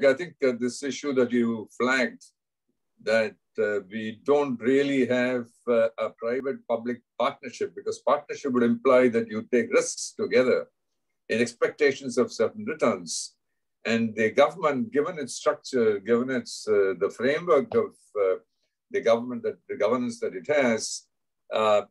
I think this issue that you flagged, that we don't really have a private-public partnership, because partnership would imply that you take risks together in expectations of certain returns. And the government, given its structure, given its the framework of the governance that it has,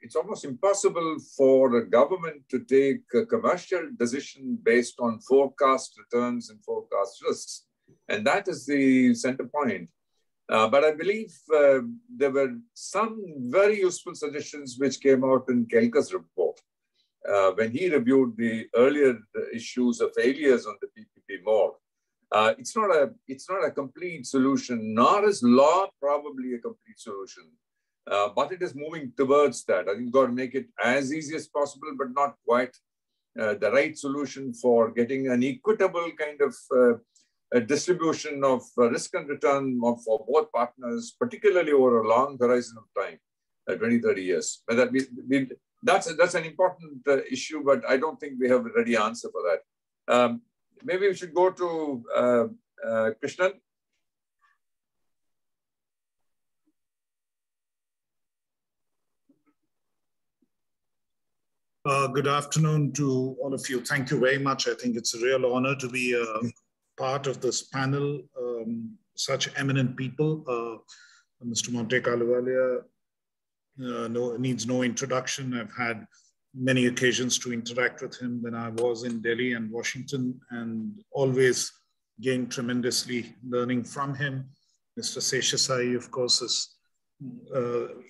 it's almost impossible for a government to take a commercial decision based on forecast returns and forecast risks. And that is the center point. But I believe there were some very useful suggestions which came out in Kelka's report when he reviewed the earlier issues of failures on the PPP mode. It's not a complete solution, nor is law probably a complete solution. But it is moving towards that. I think you've got to make it as easy as possible, but not quite the right solution for getting an equitable kind of a distribution of risk and return for both partners, particularly over a long horizon of time, 20, 30 years. But that's an important issue, but I don't think we have a ready answer for that. Maybe we should go to Krishnan. Good afternoon to all of you. Thank you very much. I think it's a real honor to be part of this panel. Such eminent people. Mr. Monte Ahluwalia needs no introduction. I've had many occasions to interact with him when I was in Delhi and Washington, and always gained tremendously learning from him. Mr. Seshasai, of course, is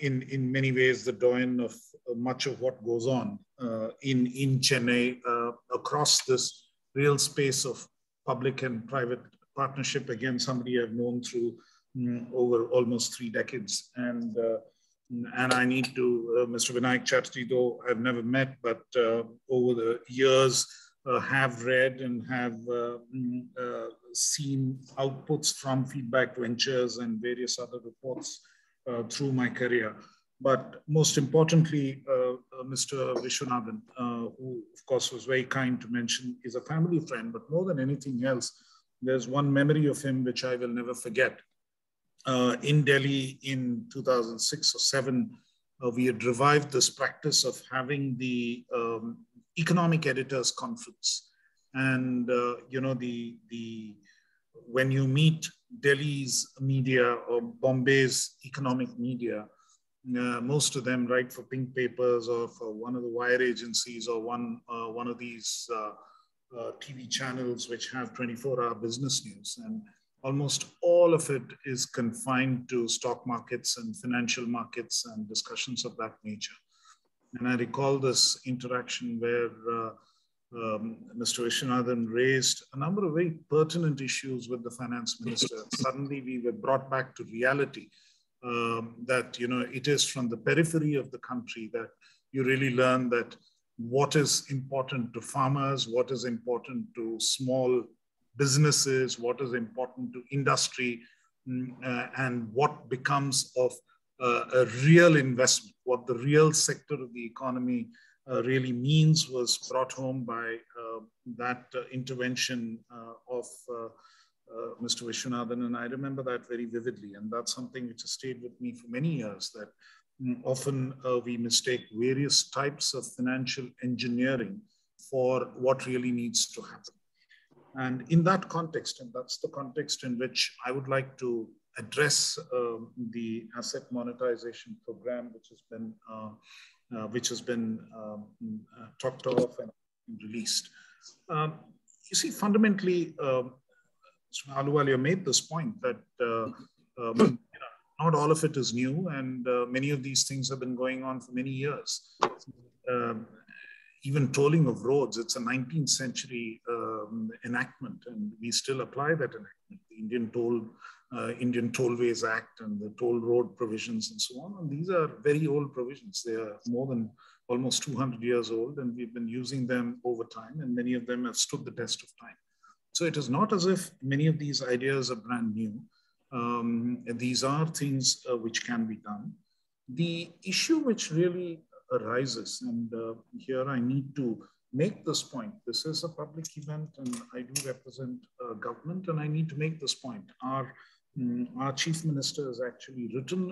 in many ways the doyen of much of what goes on in Chennai across this real space of public and private partnership. Again, somebody I've known through over almost 3 decades. And I need to, Mr. Vinayak Chatterjee, though I've never met, but over the years have read and have seen outputs from Feedback Ventures and various other reports through my career. But most importantly, Mr. Vishwanathan, who of course was very kind to mention, is a family friend, but more than anything else, there's one memory of him which I will never forget. In Delhi in 2006 or 7, we had revived this practice of having the Economic Editors Conference. And, you know, when you meet Delhi's media or Bombay's economic media, most of them write for Pink Papers or for one of the wire agencies or one of these TV channels which have 24-hour business news. And almost all of it is confined to stock markets and financial markets and discussions of that nature. And I recall this interaction where Mr. Vishwanathan raised a number of very pertinent issues with the finance minister. Suddenly we were brought back to reality that, you know, it is from the periphery of the country that you really learn that what is important to farmers, what is important to small businesses, what is important to industry, and what becomes of a real investment, what the real sector of the economy really means, was brought home by that intervention of Mr. Vishwanathan. And I remember that very vividly. And that's something which has stayed with me for many years, that often we mistake various types of financial engineering for what really needs to happen. And in that context, and that's the context in which I would like to address the asset monetization program, which has been talked of and released. You see, fundamentally, Mr. Ahluwalia made this point that not all of it is new, and many of these things have been going on for many years. Even tolling of roads, it's a 19th century enactment, and we still apply that enactment. The Indian Tollways Act and the toll road provisions and so on. And these are very old provisions. They are more than almost 200 years old, and we've been using them over time, and many of them have stood the test of time. So it is not as if many of these ideas are brand new. These are things which can be done. The issue which really arises, and here I need to make this point. This is a public event and I do represent government, and I need to make this point. Our chief minister has actually written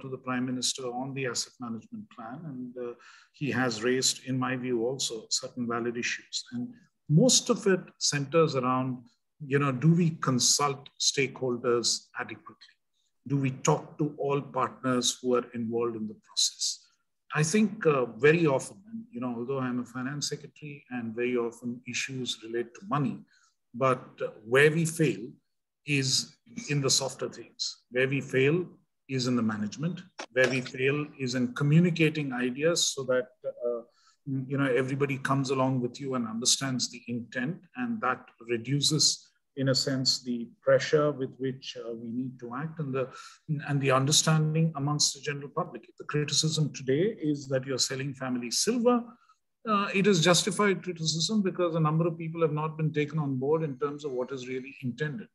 to the prime minister on the asset management plan, and he has raised, in my view, also certain valid issues. And most of it centers around, do we consult stakeholders adequately? Do we talk to all partners who are involved in the process? I think very often, although I'm a finance secretary, and very often issues relate to money, but where we fail is in the softer things. Where we fail is in the management. Where we fail is in communicating ideas so that everybody comes along with you and understands the intent, and that reduces, in a sense, the pressure with which we need to act, and the understanding amongst the general public. If the criticism today is that you're selling family silver, it is justified criticism because a number of people have not been taken on board in terms of what is really intended.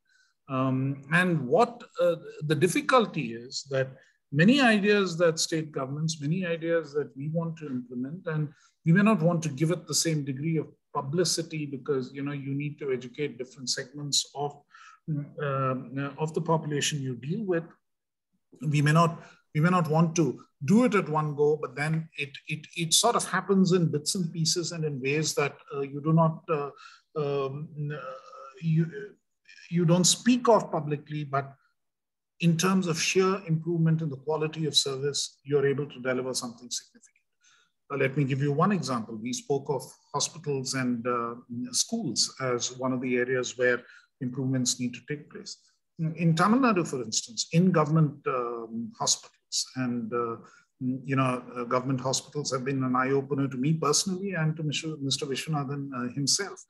And what the difficulty is that many ideas that state governments, many ideas that we want to implement, and we may not want to give it the same degree of publicity because you need to educate different segments of the population you deal with. We may not want to do it at one go, but then it sort of happens in bits and pieces and in ways that you do not you don't speak of publicly, but in terms of sheer improvement in the quality of service, you're able to deliver something significant. Let me give you one example. We spoke of hospitals and schools as one of the areas where improvements need to take place. In Tamil Nadu, for instance, in government hospitals, and government hospitals have been an eye-opener to me personally and to Mr. Vishwanathan himself.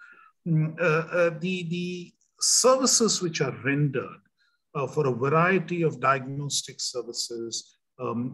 The services which are rendered for a variety of diagnostic services,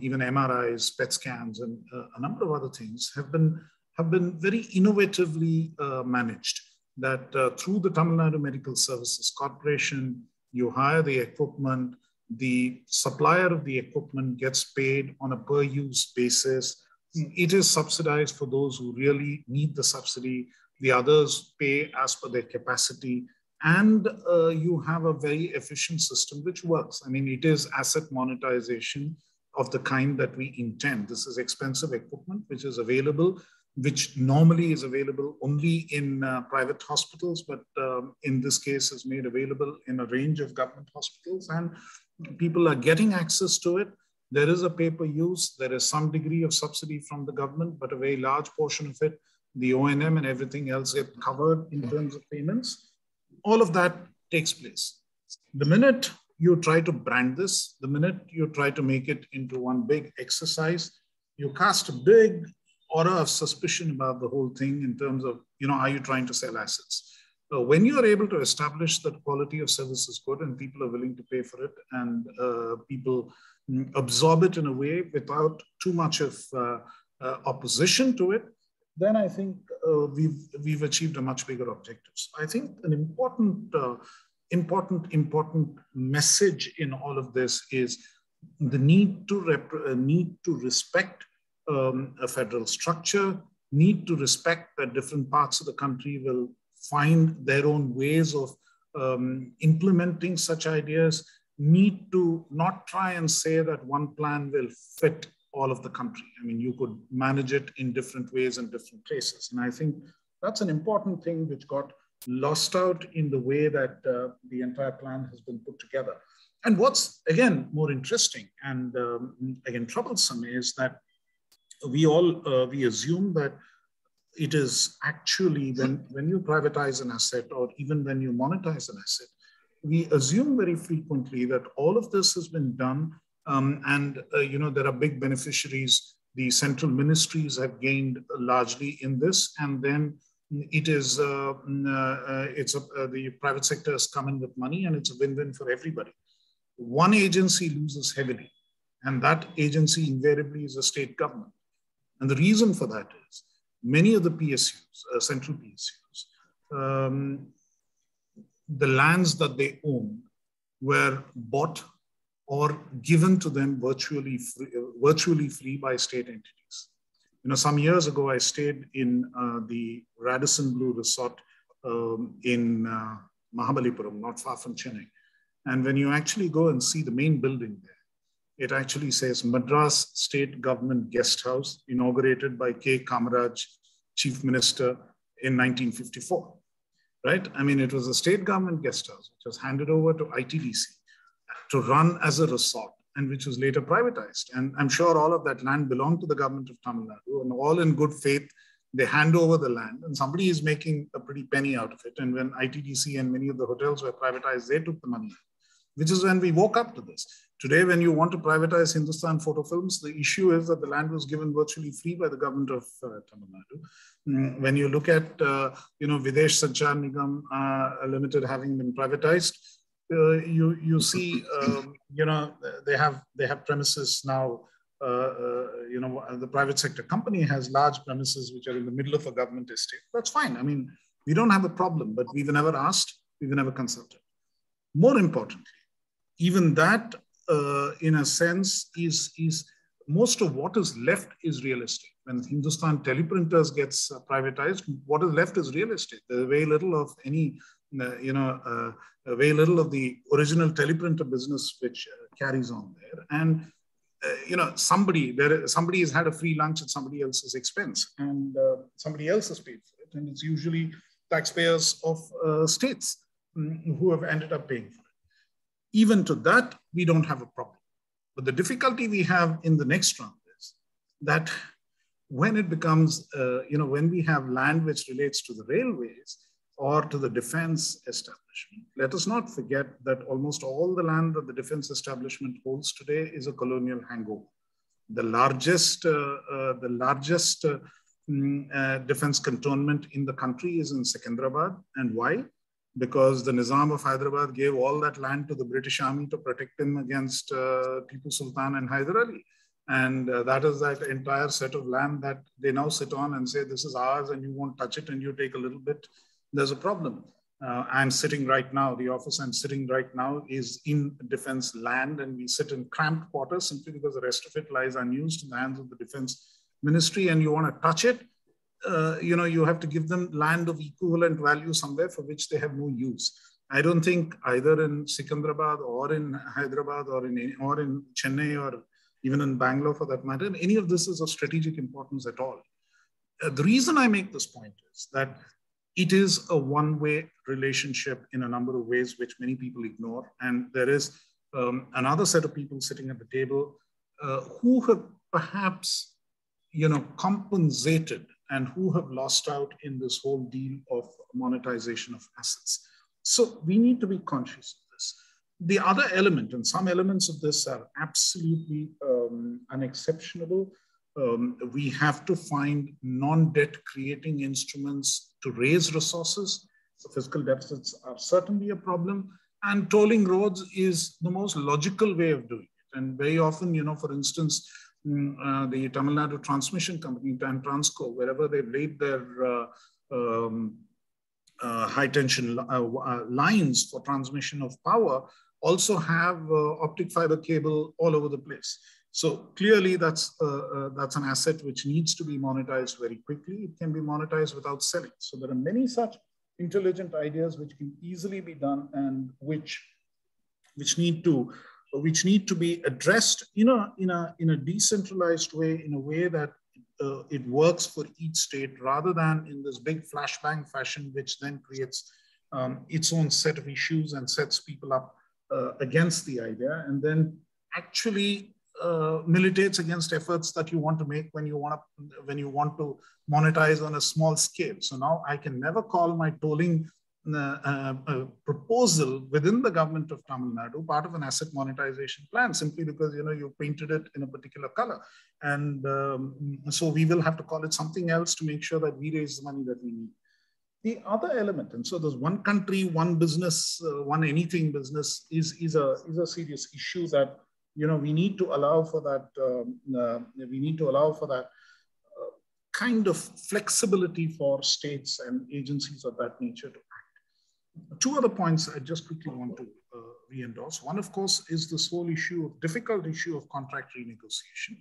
even MRIs, PET scans, and a number of other things have been very innovatively managed. That through the Tamil Nadu Medical Services Corporation, you hire the equipment, the supplier of the equipment gets paid on a per-use basis. It is subsidized for those who really need the subsidy. The others pay as per their capacity. And you have a very efficient system which works. I mean, it is asset monetization of the kind that we intend. This is expensive equipment which is available, which normally is available only in private hospitals, but in this case is made available in a range of government hospitals, and people are getting access to it. There is a pay-per-use, there is some degree of subsidy from the government, but a very large portion of it, the O&M and everything else get covered in terms of payments. All of that takes place. The minute you try to brand this, the minute you try to make it into one big exercise, you cast a big aura of suspicion about the whole thing in terms of, are you trying to sell assets? When you are able to establish that quality of service is good and people are willing to pay for it, and people absorb it in a way without too much of opposition to it, then I think we've achieved a much bigger objective. So I think an important message in all of this is the need to respect a federal structure, need to respect that different parts of the country will find their own ways of implementing such ideas, need to not try and say that one plan will fit all of the country. I mean, you could manage it in different ways in different places. And I think that's an important thing which got lost out in the way that the entire plan has been put together. And what's, again, more interesting and again, troublesome is that we assume that it is actually when you privatize an asset or even when you monetize an asset, we assume very frequently that all of this has been done there are big beneficiaries. The central ministries have gained largely in this, and then it is the private sector has come in with money, and it's a win-win for everybody. One agency loses heavily, and that agency invariably is a state government. And the reason for that is many of the PSUs, central PSUs, the lands that they own were bought or given to them virtually free by state entities. Some years ago, I stayed in the Radisson Blu Resort in Mahabalipuram, not far from Chennai. And when you actually go and see the main building there, it actually says Madras State Government Guest House, inaugurated by K Kamaraj, Chief Minister in 1954, right? I mean, it was a state government guest house, which was handed over to ITDC to run as a resort, and which was later privatized. And I'm sure all of that land belonged to the government of Tamil Nadu, and all in good faith, they hand over the land, and somebody is making a pretty penny out of it. And when ITDC and many of the hotels were privatized, they took the money, which is when we woke up to this. Today, when you want to privatize Hindustan Photo Films, the issue is that the land was given virtually free by the government of Tamil Nadu. When you look at, Videsh Sanchar Nigam Limited having been privatized, you see, they have premises now. The private sector company has large premises which are in the middle of a government estate. That's fine. I mean, we don't have a problem, but we've never asked, we've never consulted. More importantly, even that, in a sense, is most of what is left is real estate. When Hindustan Teleprinters gets privatized, what is left is real estate. There's very little of any, very little of the original teleprinter business which carries on there. And somebody has had a free lunch at somebody else's expense, and somebody else has paid for it, and it's usually taxpayers of states who have ended up paying for it. Even to that, we don't have a problem. But the difficulty we have in the next round is that when it becomes, when we have land which relates to the railways or to the defense establishment, let us not forget that almost all the land that the defense establishment holds today is a colonial hangover. The largest defense cantonment in the country is in Secunderabad. And why? Because the Nizam of Hyderabad gave all that land to the British Army to protect him against Tipu Sultan and Hyder Ali. And that is that entire set of land that they now sit on and say, this is ours and you won't touch it and you take a little bit. There's a problem. I'm sitting right now, the office I'm sitting right now is in defense land, and we sit in cramped quarters simply because the rest of it lies unused in the hands of the defense ministry, and you want to touch it. You have to give them land of equivalent value somewhere for which they have no use. I don't think either in Secunderabad or in Hyderabad or in Chennai or even in Bangalore for that matter, any of this is of strategic importance at all. The reason I make this point is that it is a one-way relationship in a number of ways, which many people ignore. And there is another set of people sitting at the table who have perhaps, compensated and who have lost out in this whole deal of monetization of assets. So we need to be conscious of this. The other element, and some elements of this are absolutely unexceptionable. We have to find non-debt creating instruments to raise resources. So fiscal deficits are certainly a problem, and tolling roads is the most logical way of doing it. And very often, for instance, the Tamil Nadu Transmission Company, Transco, wherever they've laid their high tension lines for transmission of power, also have optic fiber cable all over the place. So clearly that's an asset which needs to be monetized very quickly. It can be monetized without selling. So there are many such intelligent ideas which can easily be done and which need to be addressed in a decentralized way, in a way that it works for each state, rather than in this big flashbang fashion, which then creates its own set of issues and sets people up against the idea, and then actually militates against efforts that you want to make when you want to monetize on a small scale. So now I can never call my tolling proposal within the government of Tamil Nadu part of an asset monetization plan, simply because you painted it in a particular color, and so we will have to call it something else to make sure that we raise the money that we need. The other element, and so there's one country, one business, one anything business is a serious issue that we need to allow for that. We need to allow for that kind of flexibility for states and agencies of that nature to act. Two other points I just quickly want to re-endorse. One, of course, is this whole difficult issue of contract renegotiation.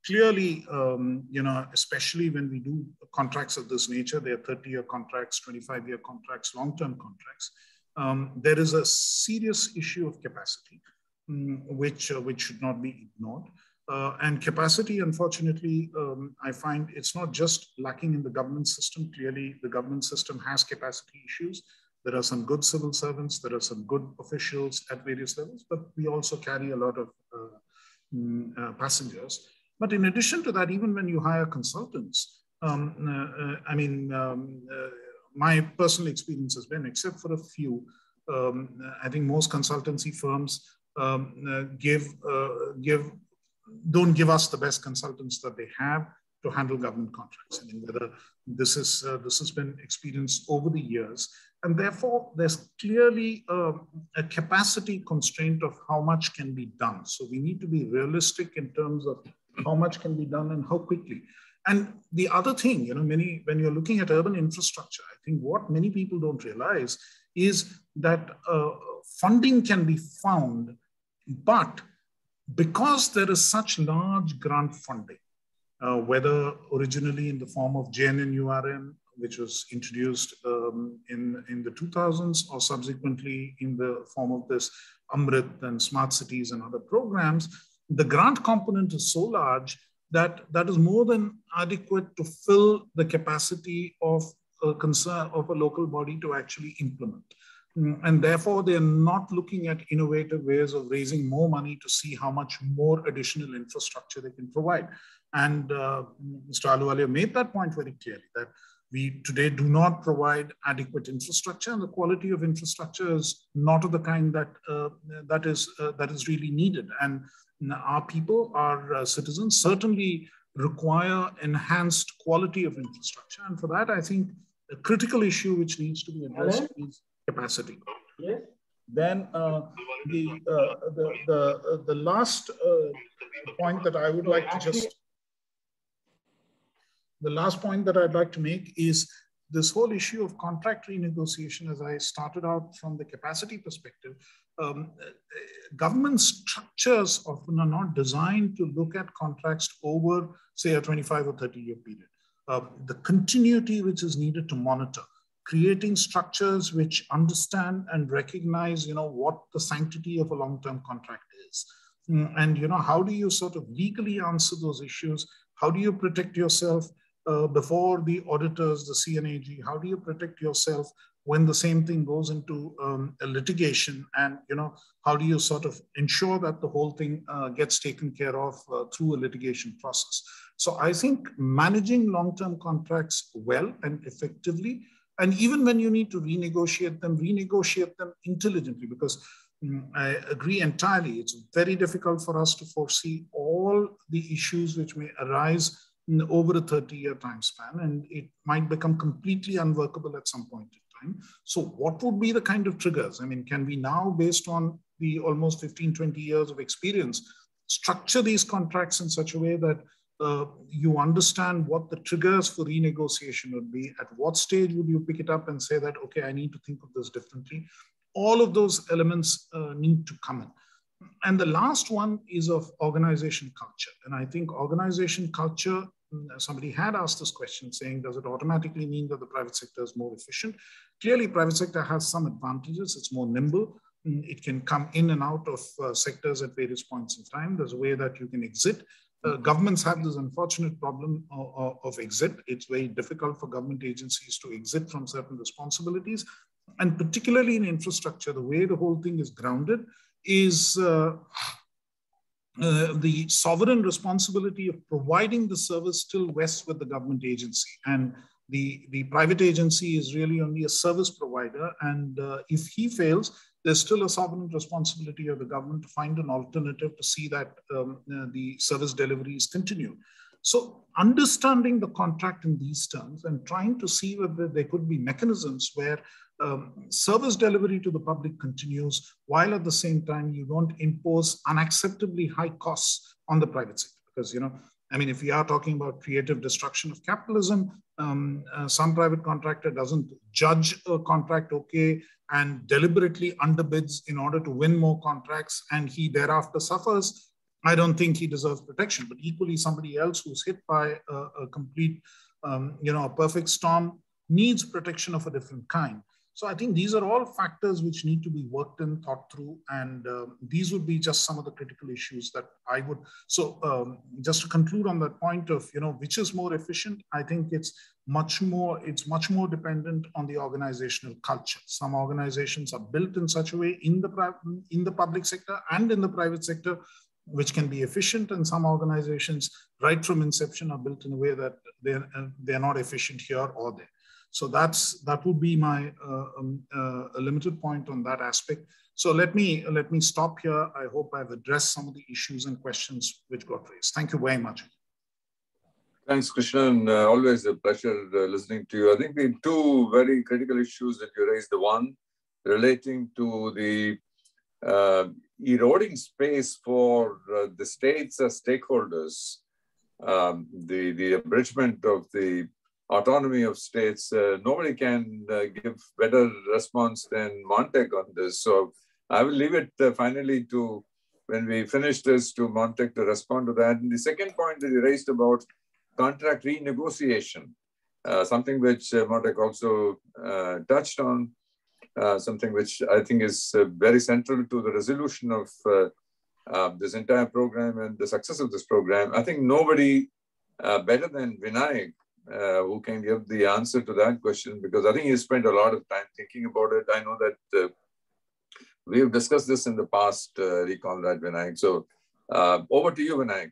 clearly, especially when we do contracts of this nature, they are 30-year contracts, 25-year contracts, long-term contracts. There is a serious issue of capacity, which should not be ignored. And capacity, unfortunately, I find it's not just lacking in the government system. Clearly, the government system has capacity issues. There are some good civil servants, there are some good officials at various levels, but we also carry a lot of passengers. But in addition to that, even when you hire consultants, my personal experience has been, except for a few, I think most consultancy firms don't give us the best consultants that they have to handle government contracts. I mean, whether this has been experienced over the years, and therefore there's clearly a capacity constraint of how much can be done. So we need to be realistic in terms of how much can be done and how quickly. And the other thing, when you're looking at urban infrastructure, I think what many people don't realize is that funding can be found, but because there is such large grant funding, whether originally in the form of JNNURM, which was introduced in the 2000s, or subsequently in the form of this Amrit and Smart Cities and other programs, the grant component is so large that is more than adequate to fill the capacity of a concern of a local body to actually implement. And therefore, they're not looking at innovative ways of raising more money to see how much more additional infrastructure they can provide. And Mr. Ahluwalia made that point very clearly, that we today do not provide adequate infrastructure, and the quality of infrastructure is not of the kind that is really needed. And our people, our citizens, certainly require enhanced quality of infrastructure. And for that, I think a critical issue which needs to be addressed is capacity. Yes. Then the last point that I would like to just. The last point that I'd like to make is this whole issue of contract renegotiation. As I started out from the capacity perspective, government structures often are not designed to look at contracts over, say, a 25 or 30-year period. The continuity which is needed to monitor, creating structures which understand and recognize, what the sanctity of a long-term contract is. And, how do you sort of legally answer those issues? How do you protect yourself before the auditors, the CNAG? How do you protect yourself when the same thing goes into a litigation? And how do you sort of ensure that the whole thing gets taken care of through a litigation process? So I think managing long-term contracts well and effectively, and even when you need to renegotiate them intelligently, because I agree entirely, it's very difficult for us to foresee all the issues which may arise over a 30-year time span, and it might become completely unworkable at some point in time. So what would be the kind of triggers? I mean, can we now, based on the almost 15, 20 years of experience, structure these contracts in such a way that you understand what the triggers for renegotiation would be? At what stage would you pick it up and say that, okay, I need to think of this differently? All of those elements need to come in. And the last one is of organization culture. And I think organization culture, somebody had asked this question saying, does it automatically mean that the private sector is more efficient? Clearly, private sector has some advantages. It's more nimble. It can come in and out of sectors at various points in time. There's a way that you can exit. Governments have this unfortunate problem of exit. It's very difficult for government agencies to exit from certain responsibilities. And particularly in infrastructure, the way the whole thing is grounded is the sovereign responsibility of providing the service still rests with the government agency. And the private agency is really only a service provider. And if he fails, there's still a sovereign responsibility of the government to find an alternative to see that the service delivery is continued. So understanding the contract in these terms and trying to see whether there could be mechanisms where service delivery to the public continues, while at the same time you don't impose unacceptably high costs on the private sector. Because, if we are talking about creative destruction of capitalism, some private contractor doesn't judge a contract okay and deliberately underbids in order to win more contracts, and he thereafter suffers. I don't think he deserves protection, but equally somebody else who's hit by a complete, a perfect storm needs protection of a different kind. So I think these are all factors which need to be worked in, thought through, and these would be just some of the critical issues that I would. So just to conclude on that point of, which is more efficient, I think it's much more dependent on the organizational culture. Some organizations are built in such a way in the public sector and in the private sector, which can be efficient, and some organizations right from inception are built in a way that they're not efficient here or there. So that would be my limited point on that aspect. So let me stop here. I hope I've addressed some of the issues and questions which got raised. Thank you very much. Thanks, Krishnan. Always a pleasure listening to you. I think the two very critical issues that you raised, the one relating to the eroding space for the states as stakeholders, the abridgment of the autonomy of states. Nobody can give better response than Montek on this. So I will leave it finally to, when we finish this, to Montek to respond to that. And the second point that you raised about contract renegotiation, something which Montek also touched on, something which I think is very central to the resolution of this entire program and the success of this program. I think nobody better than Vinayak who can give the answer to that question, because I think he spent a lot of time thinking about it. I know that we have discussed this in the past, recall that, Vinayak. So over to you, Vinayak.